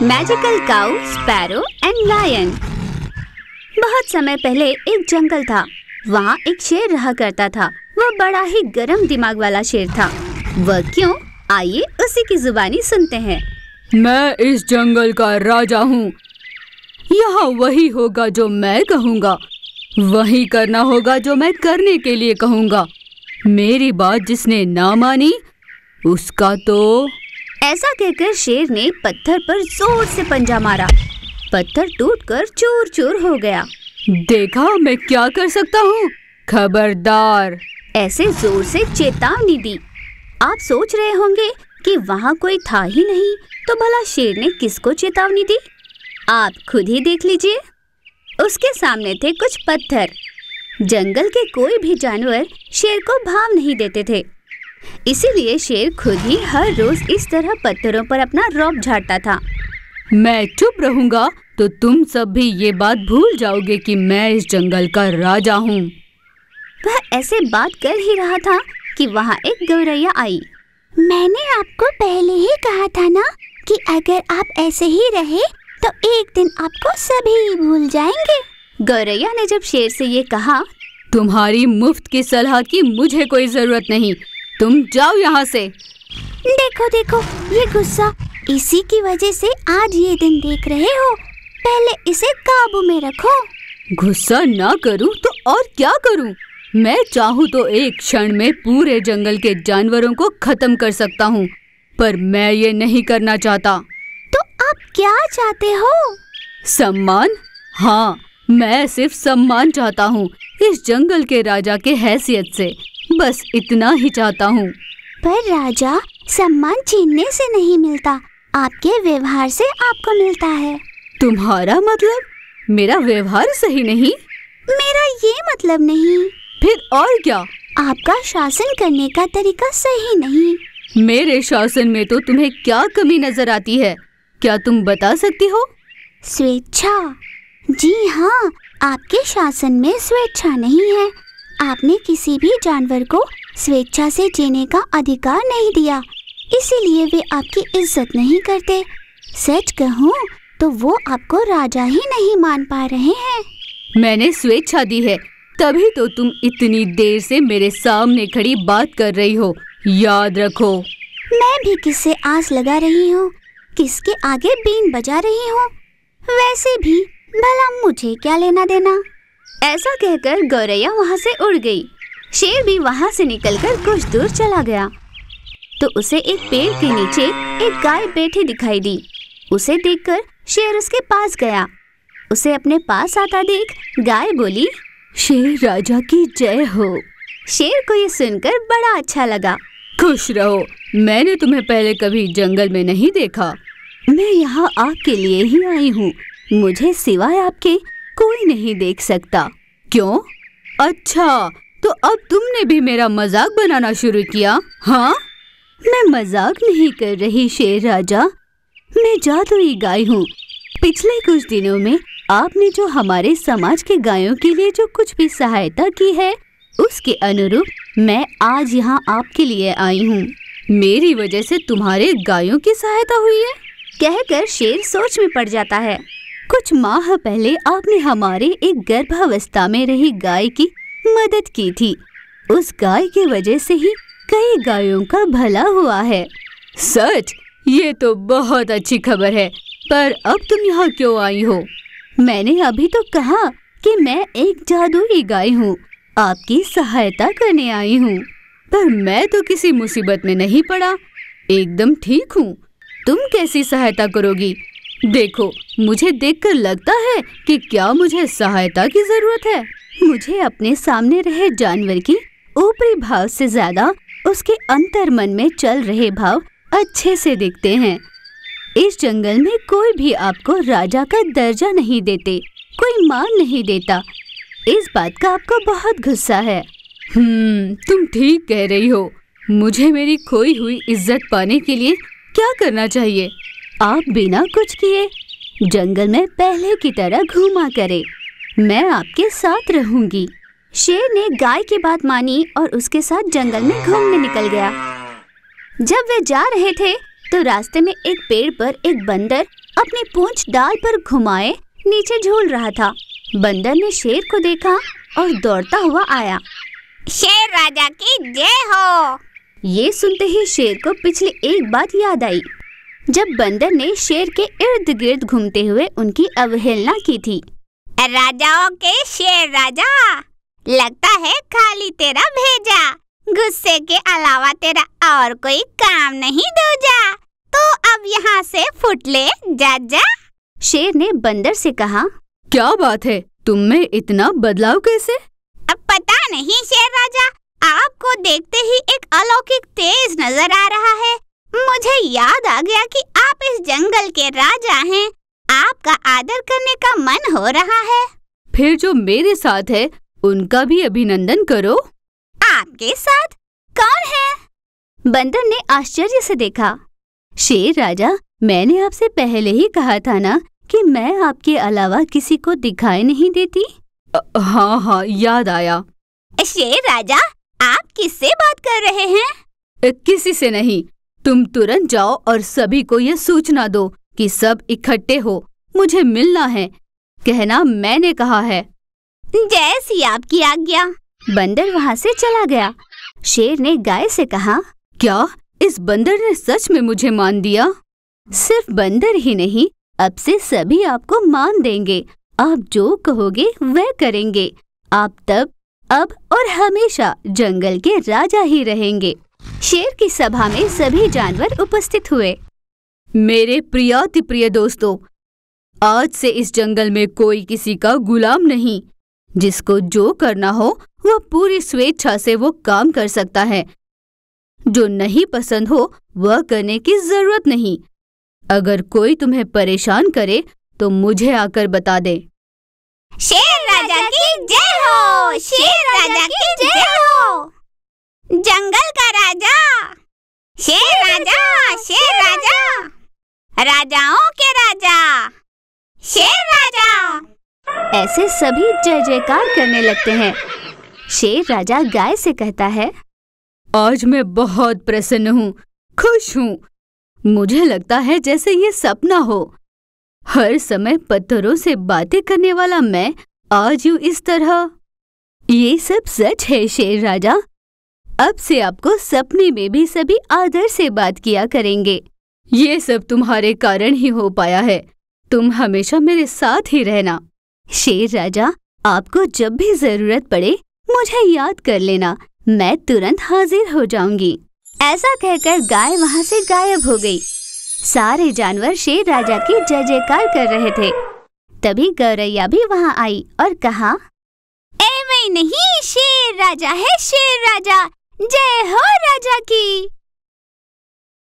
Magical cow, sparrow and lion. बहुत समय पहले एक जंगल था। वहाँ एक शेर रहा करता था। वह बड़ा ही गरम दिमाग वाला शेर था। वह क्यों? आइए उसी की जुबानी सुनते हैं। मैं इस जंगल का राजा हूँ। यहाँ वही होगा जो मैं कहूँगा, वही करना होगा जो मैं करने के लिए कहूँगा। मेरी बात जिसने ना मानी उसका तो। ऐसा कहकर शेर ने पत्थर पर जोर से पंजा मारा। पत्थर टूटकर चूर चूर हो गया। देखा मैं क्या कर सकता हूँ, खबरदार। ऐसे जोर से चेतावनी दी। आप सोच रहे होंगे कि वहाँ कोई था ही नहीं, तो भला शेर ने किसको चेतावनी दी? आप खुद ही देख लीजिए। उसके सामने थे कुछ पत्थर। जंगल के कोई भी जानवर शेर को भाव नहीं देते थे, इसीलिए शेर खुद ही हर रोज इस तरह पत्थरों पर अपना रौब झाड़ता था। मैं चुप रहूंगा तो तुम सब भी ये बात भूल जाओगे कि मैं इस जंगल का राजा हूँ। वह ऐसे बात कर ही रहा था कि वहाँ एक गौरैया आई। मैंने आपको पहले ही कहा था ना कि अगर आप ऐसे ही रहे तो एक दिन आपको सभी भूल जाएंगे। गौरैया ने जब शेर से ये कहा, तुम्हारी मुफ्त की सलाह की मुझे कोई जरूरत नहीं, तुम जाओ यहाँ से। देखो देखो ये गुस्सा, इसी की वजह से आज ये दिन देख रहे हो। पहले इसे काबू में रखो। गुस्सा ना करूँ तो और क्या करूँ? मैं चाहूँ तो एक क्षण में पूरे जंगल के जानवरों को खत्म कर सकता हूँ, पर मैं ये नहीं करना चाहता। तो आप क्या चाहते हो? सम्मान? हाँ, मैं सिर्फ सम्मान चाहता हूँ, इस जंगल के राजा के हैसियत से, बस इतना ही चाहता हूँ। पर राजा, सम्मान छीनने से नहीं मिलता, आपके व्यवहार से आपको मिलता है। तुम्हारा मतलब मेरा व्यवहार सही नहीं? मेरा ये मतलब नहीं। फिर और क्या? आपका शासन करने का तरीका सही नहीं। मेरे शासन में तो तुम्हें क्या कमी नजर आती है, क्या तुम बता सकती हो? स्वेच्छा। जी हाँ, आपके शासन में स्वेच्छा नहीं है। आपने किसी भी जानवर को स्वेच्छा से जीने का अधिकार नहीं दिया, इसीलिए वे आपकी इज्जत नहीं करते। सच कहूँ तो वो आपको राजा ही नहीं मान पा रहे हैं। मैंने स्वेच्छा दी है, तभी तो तुम इतनी देर से मेरे सामने खड़ी बात कर रही हो, याद रखो। मैं भी किससे आस लगा रही हूँ, किसके आगे बीन बजा रही हूँ। वैसे भी भला मुझे क्या लेना देना। ऐसा कहकर गौरैया वहाँ से उड़ गई। शेर भी वहाँ से निकलकर कुछ दूर चला गया तो उसे एक पेड़ के नीचे एक गाय बैठी दिखाई दी। उसे देखकर शेर उसके पास गया। उसे अपने पास आता देख गाय बोली, शेर राजा की जय हो। शेर को ये सुनकर बड़ा अच्छा लगा। खुश रहो, मैंने तुम्हें पहले कभी जंगल में नहीं देखा। मैं यहाँ आपके लिए ही आई हूँ, मुझे सिवाय आपके कोई नहीं देख सकता। क्यों? अच्छा, तो अब तुमने भी मेरा मजाक बनाना शुरू किया? हाँ, मैं मजाक नहीं कर रही शेर राजा, मैं जादुई गाय हूँ। पिछले कुछ दिनों में आपने जो हमारे समाज के गायों के लिए जो कुछ भी सहायता की है, उसके अनुरूप मैं आज यहाँ आपके लिए आई हूँ। मेरी वजह से तुम्हारे गायों की सहायता हुई है? कहकर शेर सोच में पड़ जाता है। कुछ माह पहले आपने हमारे एक गर्भावस्था में रही गाय की मदद की थी। उस गाय की वजह से ही कई गायों का भला हुआ है। सच? ये तो बहुत अच्छी खबर है, पर अब तुम यहाँ क्यों आई हो? मैंने अभी तो कहा कि मैं एक जादुई गाय हूँ, आपकी सहायता करने आई हूँ। पर मैं तो किसी मुसीबत में नहीं पड़ा, एकदम ठीक हूँ। तुम कैसी सहायता करोगी? देखो, मुझे देखकर लगता है कि क्या मुझे सहायता की जरूरत है। मुझे अपने सामने रहे जानवर की ऊपरी भाव से ज्यादा उसके अंतर मन में चल रहे भाव अच्छे से दिखते हैं। इस जंगल में कोई भी आपको राजा का दर्जा नहीं देते, कोई मान नहीं देता। इस बात का आपको बहुत गुस्सा है। तुम ठीक कह रही हो। मुझे मेरी खोई हुई इज्जत पाने के लिए क्या करना चाहिए? आप बिना कुछ किए जंगल में पहले की तरह घूमा करे, मैं आपके साथ रहूंगी। शेर ने गाय की बात मानी और उसके साथ जंगल में घूमने निकल गया। जब वे जा रहे थे तो रास्ते में एक पेड़ पर एक बंदर अपनी पूंछ डाल पर घुमाए नीचे झूल रहा था। बंदर ने शेर को देखा और दौड़ता हुआ आया। शेर राजा की जय हो। ये सुनते ही शेर को पिछली एक बात याद आई, जब बंदर ने शेर के इर्द गिर्द घूमते हुए उनकी अवहेलना की थी। राजाओं के शेर राजा, लगता है खाली तेरा भेजा, गुस्से के अलावा तेरा और कोई काम नहीं दूजा, तो अब यहाँ से फुट ले जा जा। शेर ने बंदर से कहा, क्या बात है, तुम में इतना बदलाव कैसे? अब पता नहीं शेर राजा, आपको देखते ही एक अलौकिक तेज नजर आ रहा है। मुझे याद आ गया कि आप इस जंगल के राजा हैं, आपका आदर करने का मन हो रहा है। फिर जो मेरे साथ है उनका भी अभिनंदन करो। आपके साथ कौन है? बंदर ने आश्चर्य से देखा। शेर राजा, मैंने आपसे पहले ही कहा था ना कि मैं आपके अलावा किसी को दिखाई नहीं देती। हाँ, याद आया। शेर राजा, आप किससे बात कर रहे हैं? किसी से नहीं। तुम तुरंत जाओ और सभी को ये सूचना दो कि सब इकट्ठे हो, मुझे मिलना है। कहना मैंने कहा है। जैसी आपकी आज्ञा। बंदर वहाँ से चला गया। शेर ने गाय से कहा, क्या इस बंदर ने सच में मुझे मान दिया? सिर्फ बंदर ही नहीं, अब से सभी आपको मान देंगे। आप जो कहोगे वह करेंगे। आप तब, अब और हमेशा जंगल के राजा ही रहेंगे। शेर की सभा में सभी जानवर उपस्थित हुए। मेरे प्रियाति प्रिय दोस्तों, आज से इस जंगल में कोई किसी का गुलाम नहीं। जिसको जो करना हो वह पूरी स्वेच्छा से वो काम कर सकता है। जो नहीं पसंद हो वह करने की जरूरत नहीं। अगर कोई तुम्हें परेशान करे तो मुझे आकर बता दे। शेर राजा की जय हो, शेर राजा की जय हो। जंगल का राजा, शेर राजा, शेर राजा, राजाओं के राजा, शेर राजा। ऐसे सभी जय जयकार करने लगते हैं। शेर राजा गाय से कहता है, आज मैं बहुत प्रसन्न हूँ, खुश हूँ। मुझे लगता है जैसे ये सपना हो। हर समय पत्थरों से बातें करने वाला मैं आज यूँ इस तरह। ये सब सच है शेर राजा। अब से आपको सपने में भी सभी आदर से बात किया करेंगे। ये सब तुम्हारे कारण ही हो पाया है। तुम हमेशा मेरे साथ ही रहना। शेर राजा, आपको जब भी जरूरत पड़े मुझे याद कर लेना, मैं तुरंत हाजिर हो जाऊंगी। ऐसा कहकर गाय वहाँ से गायब हो गई। सारे जानवर शेर राजा की जय जयकार कर रहे थे। तभी गौरैया भी वहाँ आई और कहा, ऐ मैं नहीं, शेर राजा है, शेर राजा, जय हो राजा की।